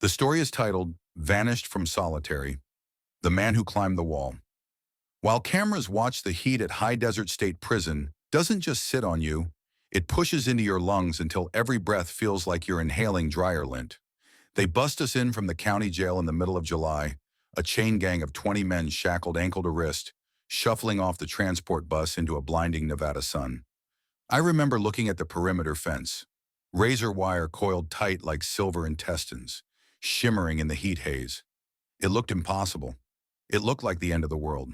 The story is titled Vanished from Solitary, The Man Who Climbed the Wall. While cameras watch the heat at High Desert State Prison doesn't just sit on you, it pushes into your lungs until every breath feels like you're inhaling dryer lint. They bust us in from the county jail in the middle of July, a chain gang of 20 men shackled ankle to wrist, shuffling off the transport bus into a blinding Nevada sun. I remember looking at the perimeter fence, razor wire coiled tight like silver intestines, shimmering in the heat haze. It looked impossible. It looked like the end of the world.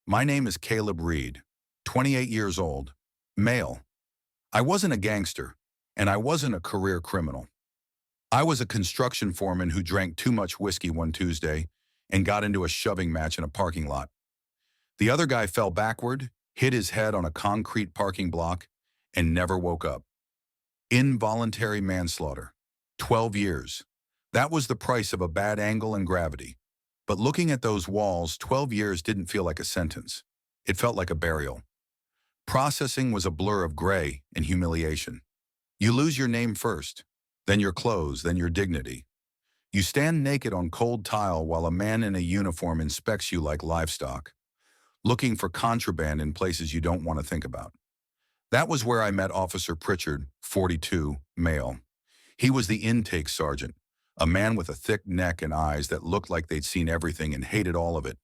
My name is Caleb Reed, 28 years old, male. I wasn't a gangster, and I wasn't a career criminal. I was a construction foreman who drank too much whiskey one Tuesday and got into a shoving match in a parking lot. The other guy fell backward, hit his head on a concrete parking block, and never woke up. Involuntary manslaughter. 12 years. That was the price of a bad angle and gravity. But looking at those walls, 12 years didn't feel like a sentence. It felt like a burial. Processing was a blur of gray and humiliation. You lose your name first, then your clothes, then your dignity. You stand naked on cold tile while a man in a uniform inspects you like livestock, looking for contraband in places you don't want to think about. That was where I met Officer Pritchard, 42, male. He was the intake sergeant, a man with a thick neck and eyes that looked like they'd seen everything and hated all of it.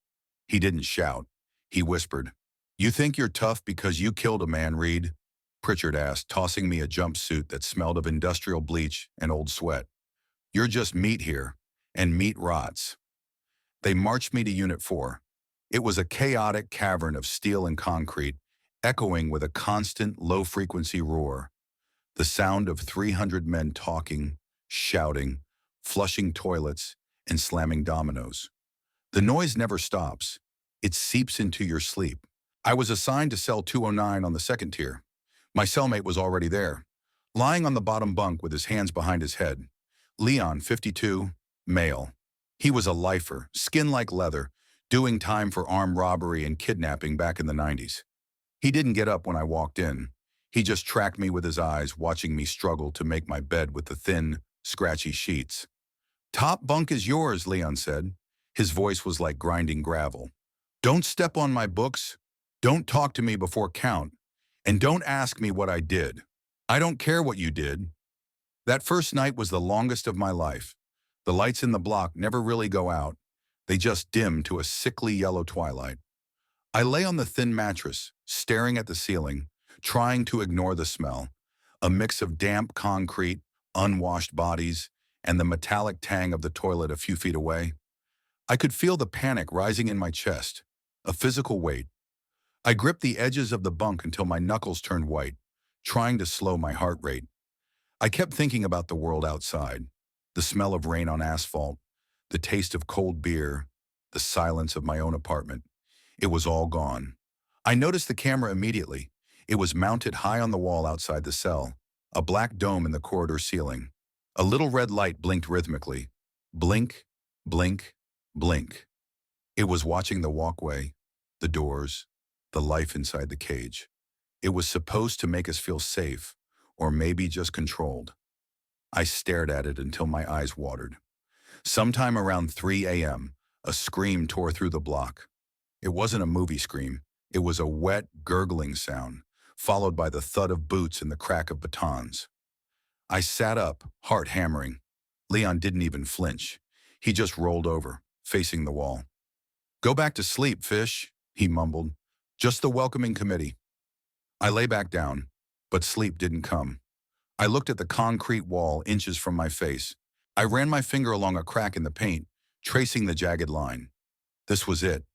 He didn't shout. He whispered, "You think you're tough because you killed a man, Reed?" Pritchard asked, tossing me a jumpsuit that smelled of industrial bleach and old sweat. "You're just meat here, and meat rots." They marched me to Unit 4. It was a chaotic cavern of steel and concrete, echoing with a constant low-frequency roar. The sound of 300 men talking, shouting, flushing toilets, and slamming dominoes. The noise never stops. It seeps into your sleep. I was assigned to cell 209 on the second tier. My cellmate was already there, lying on the bottom bunk with his hands behind his head. Leon, 52, male. He was a lifer, skin like leather, doing time for armed robbery and kidnapping back in the 90s. He didn't get up when I walked in. He just tracked me with his eyes, watching me struggle to make my bed with the thin, scratchy sheets. "Top bunk is yours," Leon said. His voice was like grinding gravel. "Don't step on my books. Don't talk to me before count. And don't ask me what I did. I don't care what you did." That first night was the longest of my life. The lights in the block never really go out. They just dim to a sickly yellow twilight. I lay on the thin mattress, staring at the ceiling, trying to ignore the smell, a mix of damp concrete, unwashed bodies, and the metallic tang of the toilet a few feet away. I could feel the panic rising in my chest, a physical weight. I gripped the edges of the bunk until my knuckles turned white, trying to slow my heart rate. I kept thinking about the world outside, the smell of rain on asphalt, the taste of cold beer, the silence of my own apartment. It was all gone. I noticed the camera immediately. It was mounted high on the wall outside the cell, a black dome in the corridor ceiling. A little red light blinked rhythmically. Blink, blink, blink. It was watching the walkway, the doors, the life inside the cage. It was supposed to make us feel safe, or maybe just controlled. I stared at it until my eyes watered. Sometime around 3 a.m., a scream tore through the block. It wasn't a movie scream. It was a wet, gurgling sound, followed by the thud of boots and the crack of batons. I sat up, heart hammering. Leon didn't even flinch. He just rolled over, facing the wall. "Go back to sleep, fish," he mumbled. "Just the welcoming committee." I lay back down, but sleep didn't come. I looked at the concrete wall inches from my face. I ran my finger along a crack in the paint, tracing the jagged line. This was it.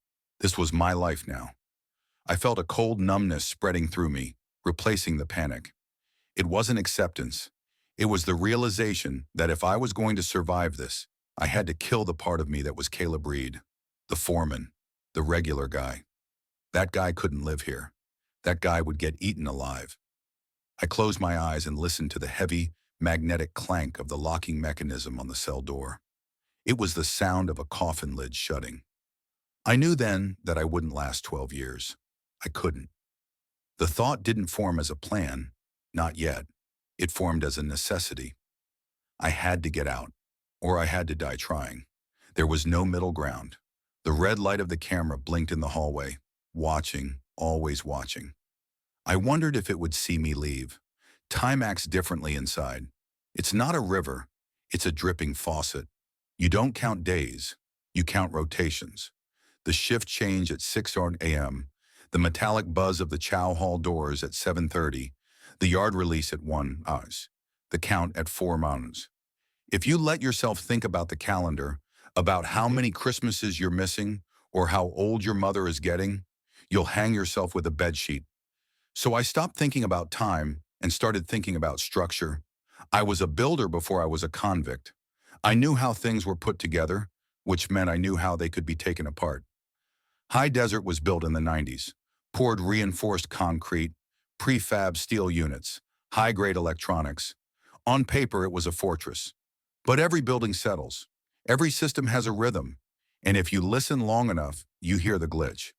This was my life now. I felt a cold numbness spreading through me, replacing the panic. It wasn't acceptance. It was the realization that if I was going to survive this, I had to kill the part of me that was Caleb Reed, the foreman, the regular guy. That guy couldn't live here. That guy would get eaten alive. I closed my eyes and listened to the heavy, magnetic clank of the locking mechanism on the cell door. It was the sound of a coffin lid shutting. I knew then that I wouldn't last 12 years. I couldn't. The thought didn't form as a plan, not yet. It formed as a necessity. I had to get out, or I had to die trying. There was no middle ground. The red light of the camera blinked in the hallway, watching, always watching. I wondered if it would see me leave. Time acts differently inside. It's not a river, it's a dripping faucet. You don't count days, you count rotations. The shift change at 6 a.m., the metallic buzz of the chow hall doors at 7:30, the yard release at 1 hours, the count at 4 mountains. If you let yourself think about the calendar, about how many Christmases you're missing, or how old your mother is getting, you'll hang yourself with a bedsheet. So I stopped thinking about time and started thinking about structure. I was a builder before I was a convict. I knew how things were put together, which meant I knew how they could be taken apart. High Desert was built in the 90s, poured reinforced concrete, prefab steel units, high-grade electronics. On paper, it was a fortress. But every building settles. Every system has a rhythm. And if you listen long enough, you hear the glitch.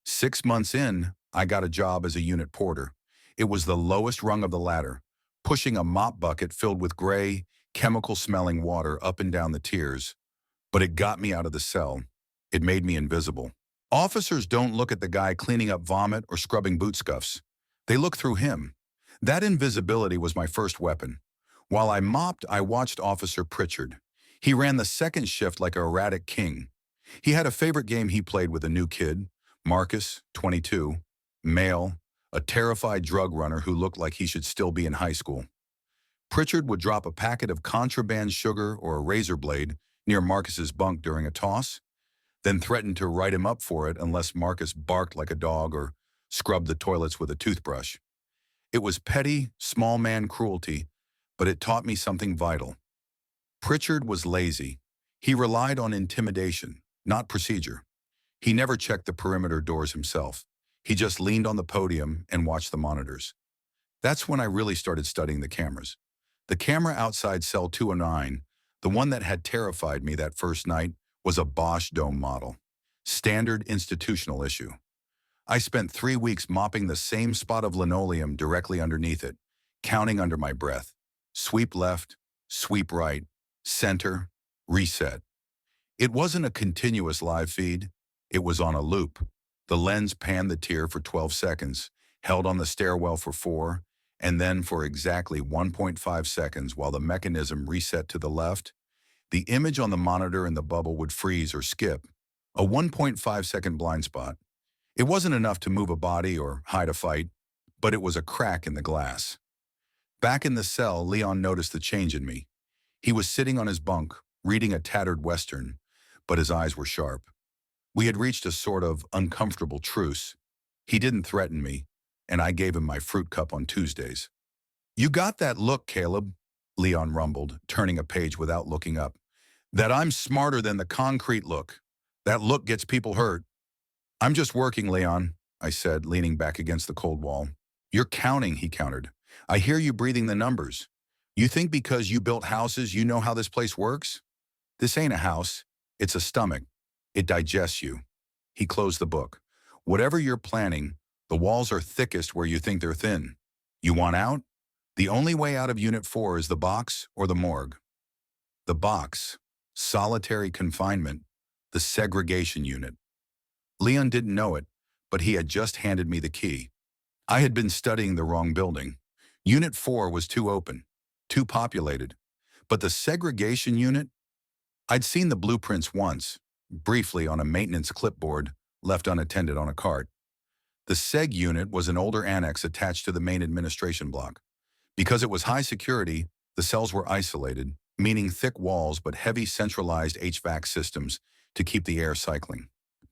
6 months in, I got a job as a unit porter. It was the lowest rung of the ladder, pushing a mop bucket filled with gray, chemical-smelling water up and down the tiers. But it got me out of the cell. It made me invisible. Officers don't look at the guy cleaning up vomit or scrubbing boot scuffs. They look through him. That invisibility was my first weapon. While I mopped, I watched Officer Pritchard. He ran the second shift like an erratic king. He had a favorite game he played with a new kid, Marcus, 22, male, a terrified drug runner who looked like he should still be in high school. Pritchard would drop a packet of contraband sugar or a razor blade near Marcus's bunk during a toss, then threaten to write him up for it unless Marcus barked like a dog or scrubbed the toilets with a toothbrush. It was petty, small man cruelty, but it taught me something vital. Pritchard was lazy. He relied on intimidation, not procedure. He never checked the perimeter doors himself. He just leaned on the podium and watched the monitors. That's when I really started studying the cameras. The camera outside cell 209, the one that had terrified me that first night, was a Bosch dome model. Standard institutional issue. I spent 3 weeks mopping the same spot of linoleum directly underneath it, counting under my breath. Sweep left, sweep right, center, reset. It wasn't a continuous live feed. It was on a loop. The lens panned the tier for 12 seconds, held on the stairwell for 4, and then for exactly 1.5 seconds while the mechanism reset to the left. The image on the monitor in the bubble would freeze or skip, a 1.5-second blind spot. It wasn't enough to move a body or hide a fight, but it was a crack in the glass. Back in the cell, Leon noticed the change in me. He was sitting on his bunk, reading a tattered Western, but his eyes were sharp. We had reached a sort of uncomfortable truce. He didn't threaten me, and I gave him my fruit cup on Tuesdays. "You got that look, Caleb," Leon rumbled, turning a page without looking up. "That I'm smarter than the concrete look. That look gets people hurt." "I'm just working, Leon," I said, leaning back against the cold wall. "You're counting," he countered. "I hear you breathing the numbers. You think because you built houses you know how this place works? This ain't a house. It's a stomach. It digests you." He closed the book. "Whatever you're planning, the walls are thickest where you think they're thin. You want out? The only way out of Unit 4 is the box or the morgue." The box, solitary confinement, the segregation unit. Leon didn't know it, but he had just handed me the key. I had been studying the wrong building. Unit 4 was too open, too populated. But the segregation unit? I'd seen the blueprints once, briefly on a maintenance clipboard left unattended on a cart. The seg unit was an older annex attached to the main administration block. Because it was high security, the cells were isolated, meaning thick walls but heavy centralized HVAC systems to keep the air cycling.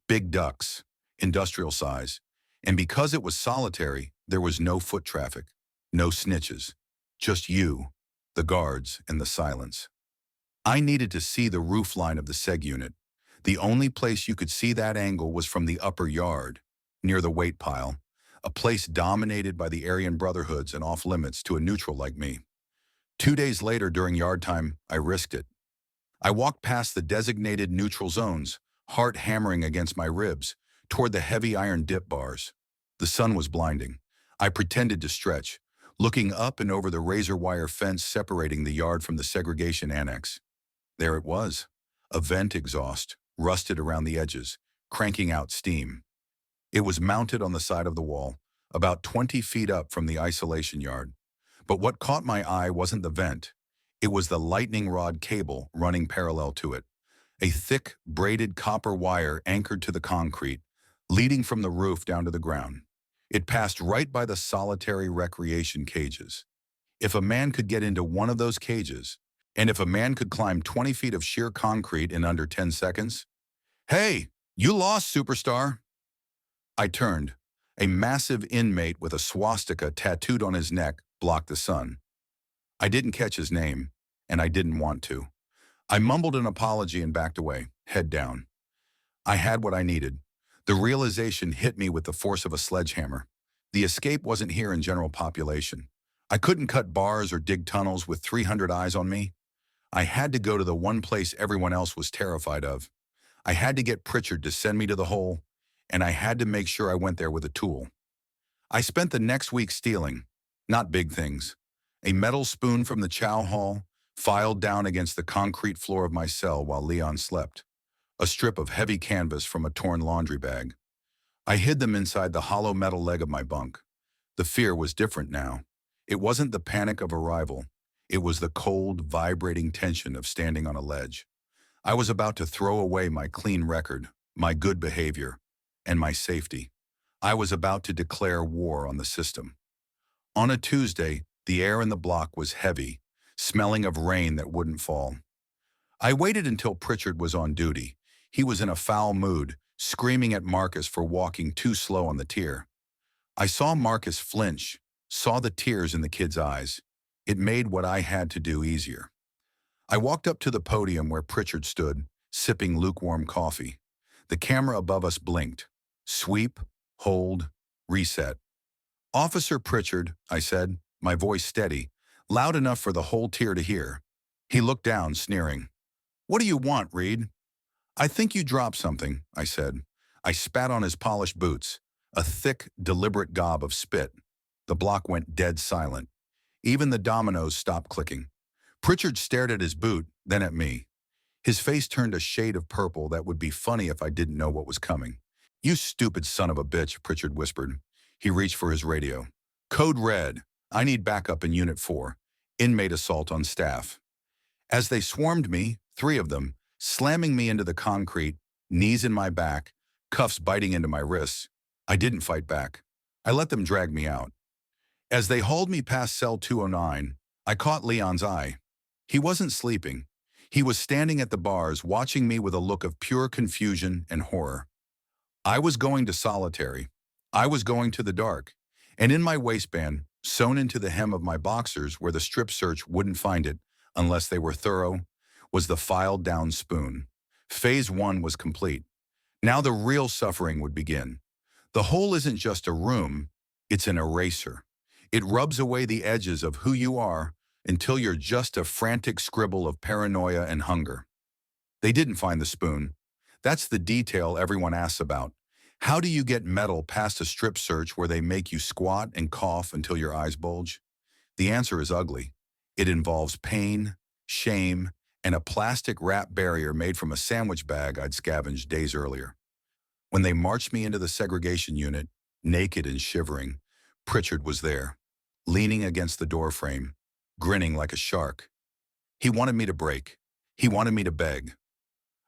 Big ducts, industrial size. And because it was solitary, there was no foot traffic, no snitches. Just you, the guards, and the silence. I needed to see the roof line of the seg unit. The only place you could see that angle was from the upper yard, near the weight pile, a place dominated by the Aryan Brotherhoods and off-limits to a neutral like me. 2 days later during yard time, I risked it. I walked past the designated neutral zones, heart hammering against my ribs, toward the heavy iron dip bars. The sun was blinding. I pretended to stretch, looking up and over the razor wire fence separating the yard from the segregation annex. There it was, a vent exhaust, rusted around the edges, cranking out steam. It was mounted on the side of the wall, about 20 feet up from the isolation yard. But what caught my eye wasn't the vent. It was the lightning rod cable running parallel to it, a thick, braided copper wire anchored to the concrete, leading from the roof down to the ground. It passed right by the solitary recreation cages. If a man could get into one of those cages, and if a man could climb 20 feet of sheer concrete in under 10 seconds, hey, you lost, superstar. I turned. A massive inmate with a swastika tattooed on his neck blocked the sun. I didn't catch his name, and I didn't want to. I mumbled an apology and backed away, head down. I had what I needed. The realization hit me with the force of a sledgehammer. The escape wasn't here in general population. I couldn't cut bars or dig tunnels with 300 eyes on me. I had to go to the one place everyone else was terrified of. I had to get Pritchard to send me to the hole, and I had to make sure I went there with a tool. I spent the next week stealing, not big things. A metal spoon from the chow hall, filed down against the concrete floor of my cell while Leon slept. A strip of heavy canvas from a torn laundry bag. I hid them inside the hollow metal leg of my bunk. The fear was different now. It wasn't the panic of arrival. It was the cold, vibrating tension of standing on a ledge. I was about to throw away my clean record, my good behavior, and my safety. I was about to declare war on the system. On a Tuesday, the air in the block was heavy, smelling of rain that wouldn't fall. I waited until Pritchard was on duty. He was in a foul mood, screaming at Marcus for walking too slow on the tier. I saw Marcus flinch, saw the tears in the kid's eyes. It made what I had to do easier. I walked up to the podium where Pritchard stood, sipping lukewarm coffee. The camera above us blinked. Sweep, hold, reset. "Officer Pritchard," I said, my voice steady, loud enough for the whole tier to hear. He looked down, sneering. "What do you want, Reed?" "I think you dropped something," I said. I spat on his polished boots, a thick, deliberate gob of spit. The block went dead silent. Even the dominoes stopped clicking. Pritchard stared at his boot, then at me. His face turned a shade of purple that would be funny if I didn't know what was coming. "You stupid son of a bitch," Pritchard whispered. He reached for his radio. "Code red. I need backup in Unit 4. Inmate assault on staff." As they swarmed me, 3 of them, slamming me into the concrete, knees in my back, cuffs biting into my wrists, I didn't fight back. I let them drag me out. As they hauled me past cell 209, I caught Leon's eye. He wasn't sleeping. He was standing at the bars, watching me with a look of pure confusion and horror. I was going to solitary. I was going to the dark. And in my waistband, sewn into the hem of my boxers where the strip search wouldn't find it unless they were thorough, was the filed down spoon. Phase 1 was complete. Now the real suffering would begin. The hole isn't just a room, it's an eraser. It rubs away the edges of who you are until you're just a frantic scribble of paranoia and hunger. They didn't find the spoon. That's the detail everyone asks about. How do you get metal past a strip search where they make you squat and cough until your eyes bulge? The answer is ugly. It involves pain, shame, and a plastic wrap barrier made from a sandwich bag I'd scavenged days earlier. When they marched me into the segregation unit, naked and shivering, Pritchard was there, leaning against the doorframe, grinning like a shark. He wanted me to break. He wanted me to beg.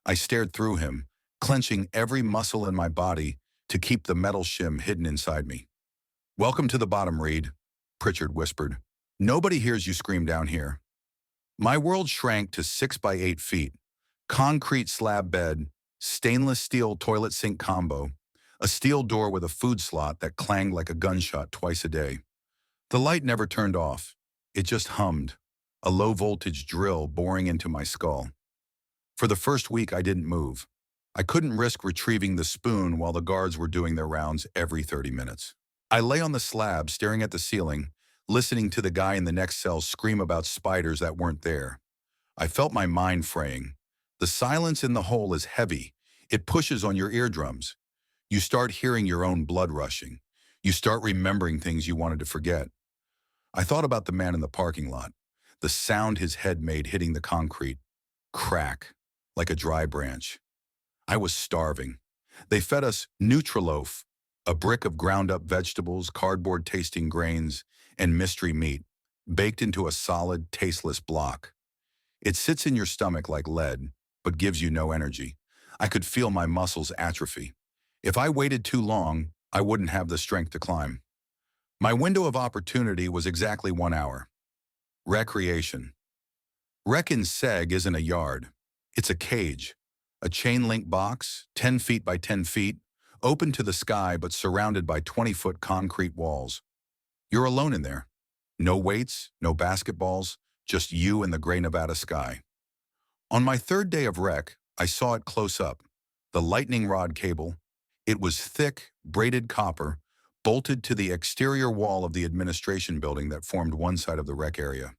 I stared through him, clenching every muscle in my body to keep the metal shim hidden inside me. "Welcome to the bottom, Reed," Pritchard whispered. "Nobody hears you scream down here." My world shrank to 6 by 8 feet. Concrete slab bed, stainless steel toilet sink combo, a steel door with a food slot that clanged like a gunshot twice a day. The light never turned off. It just hummed, a low-voltage drill boring into my skull. For the first week, I didn't move. I couldn't risk retrieving the spoon while the guards were doing their rounds every 30 minutes. I lay on the slab, staring at the ceiling, listening to the guy in the next cell scream about spiders that weren't there. I felt my mind fraying. The silence in the hole is heavy. It pushes on your eardrums. You start hearing your own blood rushing. You start remembering things you wanted to forget. I thought about the man in the parking lot, the sound his head made hitting the concrete. Crack, like a dry branch. I was starving. They fed us Nutriloaf, a brick of ground-up vegetables, cardboard-tasting grains, and mystery meat, baked into a solid, tasteless block. It sits in your stomach like lead, but gives you no energy. I could feel my muscles atrophy. If I waited too long, I wouldn't have the strength to climb. My window of opportunity was exactly 1 hour. Recreation. Rec in Seg isn't a yard. It's a cage. A chain-link box, 10 feet by 10 feet, open to the sky but surrounded by 20-foot concrete walls. You're alone in there. No weights, no basketballs, just you and the gray Nevada sky. On my third day of rec, I saw it close up. The lightning rod cable. It was thick, braided copper, bolted to the exterior wall of the administration building that formed one side of the rec area.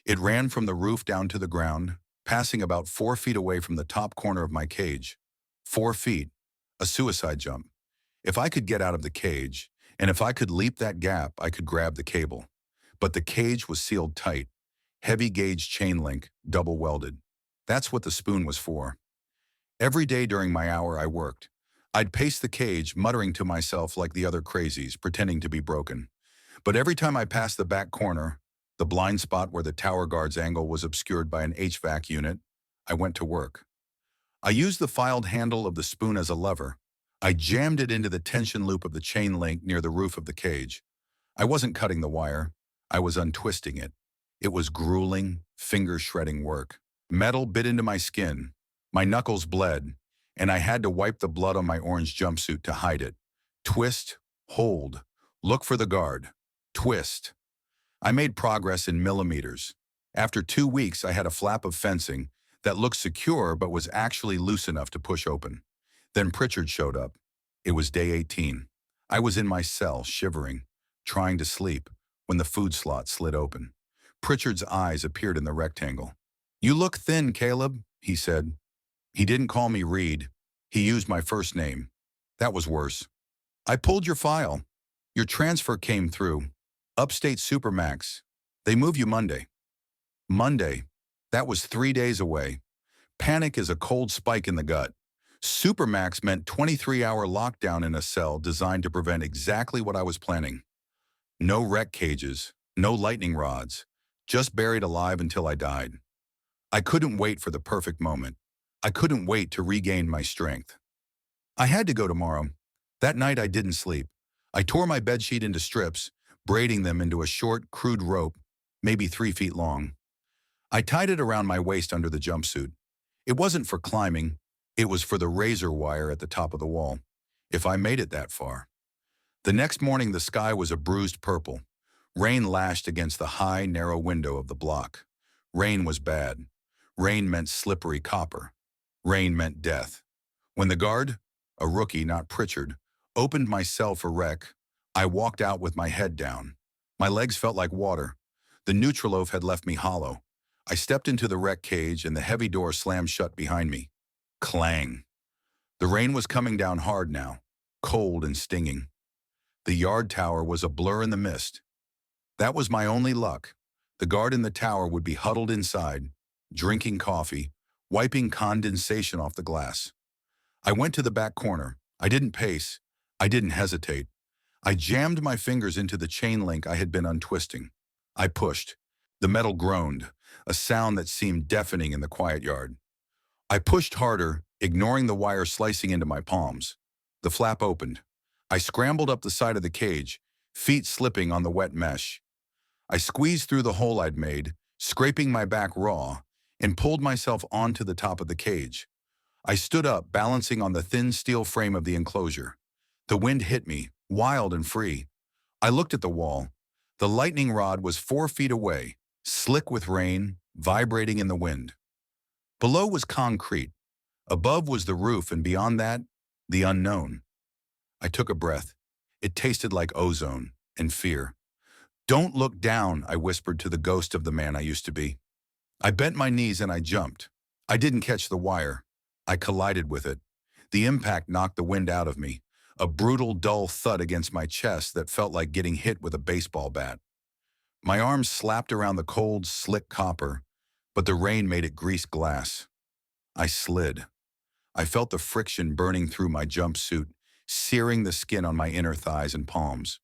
It ran from the roof down to the ground, passing about 4 feet away from the top corner of my cage. 4 feet. A suicide jump. If I could get out of the cage, and if I could leap that gap, I could grab the cable. But the cage was sealed tight. Heavy gauge chain link, double welded. That's what the spoon was for. Every day during my hour I worked. I'd pace the cage, muttering to myself like the other crazies, pretending to be broken. But every time I passed the back corner, the blind spot where the tower guard's angle was obscured by an HVAC unit, I went to work. I used the filed handle of the spoon as a lever. I jammed it into the tension loop of the chain link near the roof of the cage. I wasn't cutting the wire. I was untwisting it. It was grueling, finger-shredding work. Metal bit into my skin. My knuckles bled, and I had to wipe the blood on my orange jumpsuit to hide it. Twist, hold, look for the guard. Twist. I made progress in millimeters. After 2 weeks, I had a flap of fencing that looked secure but was actually loose enough to push open. Then Pritchard showed up. It was day 18. I was in my cell, shivering, trying to sleep, when the food slot slid open. Pritchard's eyes appeared in the rectangle. "You look thin, Caleb," he said. He didn't call me Reed. He used my first name. That was worse. "I pulled your file. Your transfer came through. Upstate Supermax. They move you Monday." Monday. That was 3 days away. Panic is a cold spike in the gut. Supermax meant 23-hour lockdown in a cell designed to prevent exactly what I was planning. No wreck cages, no lightning rods, just buried alive until I died. I couldn't wait for the perfect moment. I couldn't wait to regain my strength. I had to go tomorrow. That night I didn't sleep. I tore my bedsheet into strips, braiding them into a short, crude rope, maybe 3 feet long. I tied it around my waist under the jumpsuit. It wasn't for climbing. It was for the razor wire at the top of the wall, if I made it that far. The next morning the sky was a bruised purple. Rain lashed against the high, narrow window of the block. Rain was bad. Rain meant slippery copper. Rain meant death. When the guard, a rookie, not Pritchard, opened my cell for rec, I walked out with my head down. My legs felt like water. The Nutriloaf had left me hollow. I stepped into the rec cage and the heavy door slammed shut behind me. Clang. The rain was coming down hard now, cold and stinging. The yard tower was a blur in the mist. That was my only luck. The guard in the tower would be huddled inside, drinking coffee, wiping condensation off the glass. I went to the back corner. I didn't pace. I didn't hesitate. I jammed my fingers into the chain link I had been untwisting. I pushed. The metal groaned, a sound that seemed deafening in the quiet yard. I pushed harder, ignoring the wire slicing into my palms. The flap opened. I scrambled up the side of the cage, feet slipping on the wet mesh. I squeezed through the hole I'd made, scraping my back raw, and pulled myself onto the top of the cage. I stood up, balancing on the thin steel frame of the enclosure. The wind hit me, wild and free. I looked at the wall. The lightning rod was 4 feet away, slick with rain, vibrating in the wind. Below was concrete. Above was the roof, and beyond that, the unknown. I took a breath. It tasted like ozone and fear. "Don't look down," I whispered to the ghost of the man I used to be. I bent my knees and I jumped. I didn't catch the wire. I collided with it. The impact knocked the wind out of me, a brutal, dull thud against my chest that felt like getting hit with a baseball bat. My arms slapped around the cold, slick copper, but the rain made it greased glass. I slid. I felt the friction burning through my jumpsuit, searing the skin on my inner thighs and palms.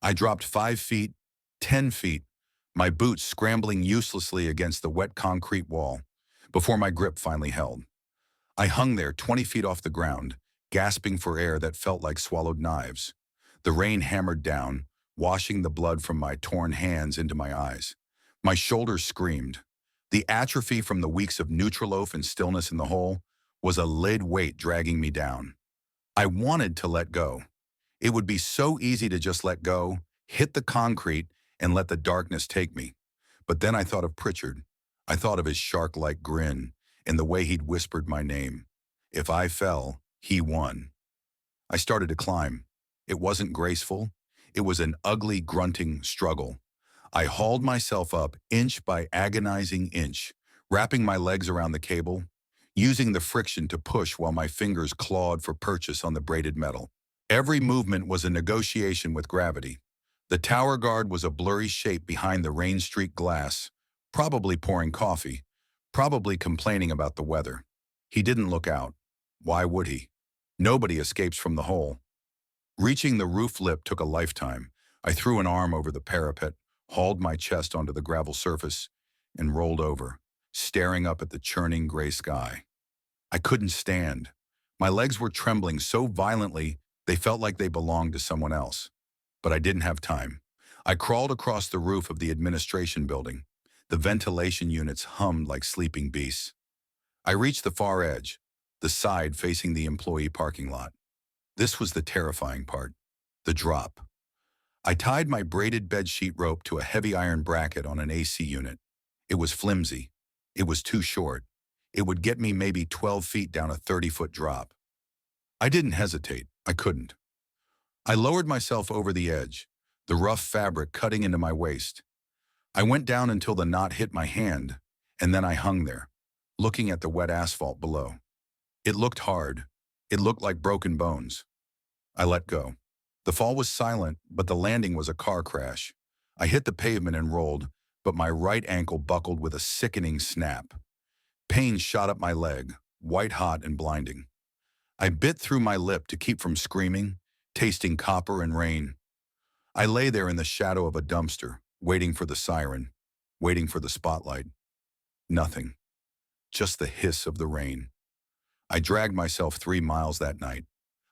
I dropped 5 feet, 10 feet, my boots scrambling uselessly against the wet concrete wall, before my grip finally held. I hung there 20 feet off the ground, gasping for air that felt like swallowed knives. The rain hammered down, washing the blood from my torn hands into my eyes. My shoulders screamed. The atrophy from the weeks of Neutraloaf and stillness in the hole was a lead weight dragging me down. I wanted to let go. It would be so easy to just let go, hit the concrete, and let the darkness take me. But then I thought of Pritchard. I thought of his shark-like grin and the way he'd whispered my name. If I fell, he won. I started to climb. It wasn't graceful. It was an ugly, grunting struggle. I hauled myself up inch by agonizing inch, wrapping my legs around the cable, using the friction to push while my fingers clawed for purchase on the braided metal. Every movement was a negotiation with gravity. The tower guard was a blurry shape behind the rain-streaked glass, probably pouring coffee, probably complaining about the weather. He didn't look out. Why would he? Nobody escapes from the hole. Reaching the roof lip took a lifetime. I threw an arm over the parapet, hauled my chest onto the gravel surface, and rolled over, staring up at the churning gray sky. I couldn't stand. My legs were trembling so violently they felt like they belonged to someone else. But I didn't have time. I crawled across the roof of the administration building. The ventilation units hummed like sleeping beasts. I reached the far edge, the side facing the employee parking lot. This was the terrifying part, the drop. I tied my braided bedsheet rope to a heavy iron bracket on an AC unit. It was flimsy. It was too short. It would get me maybe 12 feet down a 30-foot drop. I didn't hesitate. I couldn't. I lowered myself over the edge, the rough fabric cutting into my waist. I went down until the knot hit my hand, and then I hung there, looking at the wet asphalt below. It looked hard. It looked like broken bones. I let go. The fall was silent, but the landing was a car crash. I hit the pavement and rolled, but my right ankle buckled with a sickening snap. Pain shot up my leg, white-hot and blinding. I bit through my lip to keep from screaming, tasting copper and rain. I lay there in the shadow of a dumpster, waiting for the siren, waiting for the spotlight. Nothing. Just the hiss of the rain. I dragged myself 3 miles that night.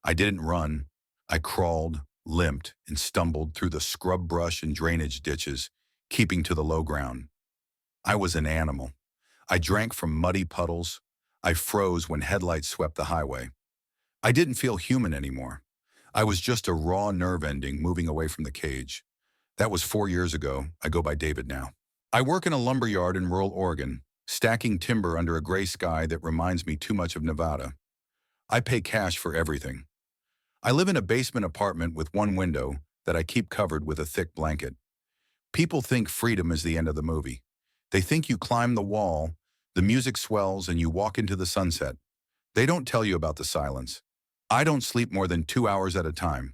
I didn't run. I crawled, limped, and stumbled through the scrub brush and drainage ditches, keeping to the low ground. I was an animal. I drank from muddy puddles. I froze when headlights swept the highway. I didn't feel human anymore. I was just a raw nerve ending moving away from the cage. That was 4 years ago. I go by David now. I work in a lumber yard in rural Oregon, stacking timber under a gray sky that reminds me too much of Nevada. I pay cash for everything. I live in a basement apartment with one window that I keep covered with a thick blanket. People think freedom is the end of the movie. They think you climb the wall, the music swells, and you walk into the sunset. They don't tell you about the silence. I don't sleep more than 2 hours at a time.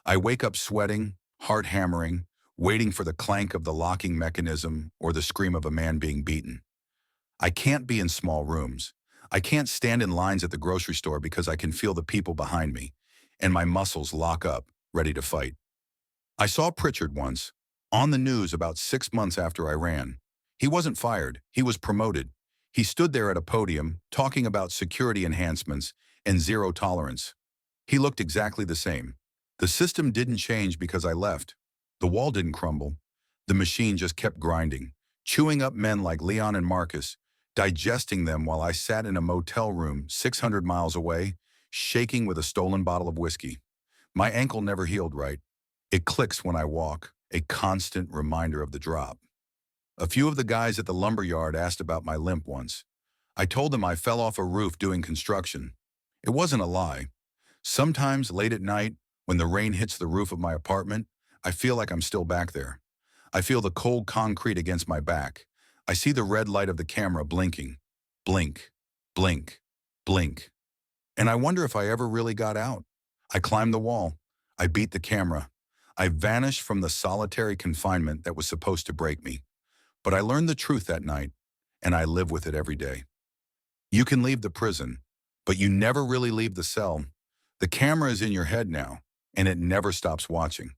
I wake up sweating, heart hammering, waiting for the clank of the locking mechanism or the scream of a man being beaten. I can't be in small rooms. I can't stand in lines at the grocery store because I can feel the people behind me, and my muscles lock up, ready to fight. I saw Pritchard once, on the news about 6 months after I ran. He wasn't fired, he was promoted. He stood there at a podium, talking about security enhancements and zero tolerance. He looked exactly the same. The system didn't change because I left. The wall didn't crumble. The machine just kept grinding, chewing up men like Leon and Marcus, digesting them while I sat in a motel room 600 miles away, shaking with a stolen bottle of whiskey. My ankle never healed right. It clicks when I walk, a constant reminder of the drop. A few of the guys at the lumber yard asked about my limp once. I told them I fell off a roof doing construction. It wasn't a lie. Sometimes late at night, when the rain hits the roof of my apartment, I feel like I'm still back there. I feel the cold concrete against my back. I see the red light of the camera blinking. Blink, blink, blink. And I wonder if I ever really got out. I climbed the wall. I beat the camera. I vanished from the solitary confinement that was supposed to break me. But I learned the truth that night, and I live with it every day. You can leave the prison, but you never really leave the cell. The camera is in your head now, and it never stops watching.